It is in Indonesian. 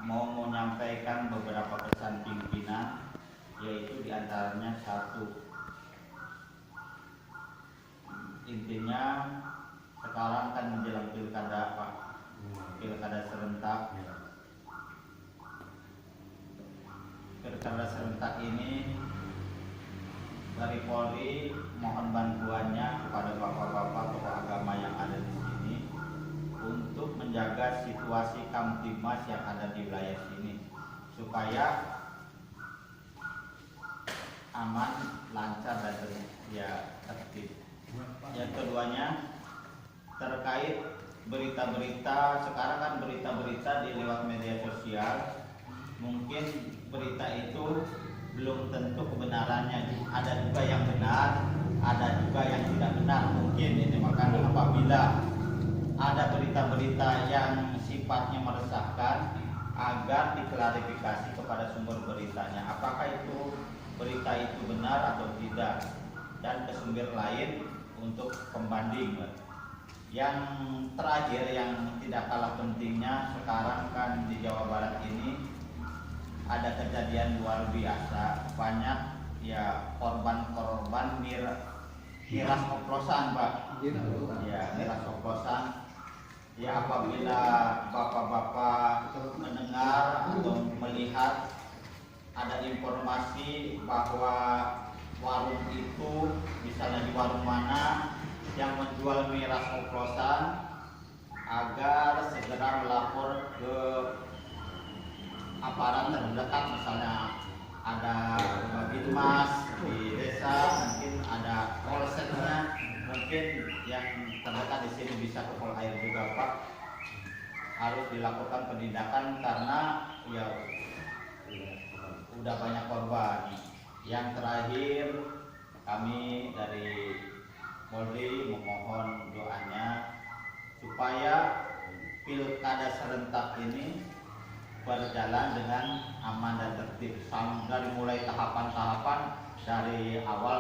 mau menyampaikan beberapa pesan pimpinan, yaitu diantaranya satu, intinya sekarang kan menjelang pilkada Pak, pilkada serentak. Pilkada serentak ini dari Polri mohon bantuannya kepada bapak-bapak tokoh agama yang ada di sini untuk menjaga situasi Kamtibmas yang ada di wilayah sini supaya aman, lancar dan tertib. Yang keduanya terkait berita-berita, sekarang kan berita-berita di lewat media sosial, mungkin berita itu belum tentu kebenarannya, ada juga yang benar, ada juga yang tidak benar mungkin ini. Makanya apabila ada berita-berita yang sifatnya meresahkan, agar diklarifikasi kepada sumber beritanya, apakah itu berita itu benar atau tidak, dan ke sumber lain untuk pembanding. Yang terakhir yang tidak kalah pentingnya, sekarang kan di Jawa Barat ini ada kejadian luar biasa, banyak ya korban-korban miras oplosan Pak. Ya, miras oplosan. Ya, apabila bapak-bapak mendengar atau melihat ada informasi bahwa warung itu, misalnya di warung mana yang menjual miras oplosan, agar segera melapor ke aparat terdekat, misalnya ada Binmas di desa, mungkin ada polseknya, mungkin yang terdekat di sini bisa ke Polair juga Pak. Harus dilakukan penindakan karena ya udah banyak korban. Yang terakhir, kami dari Polri memohon doanya supaya pilkada serentak ini berjalan dengan aman dan tertib, dari mulai tahapan-tahapan dari awal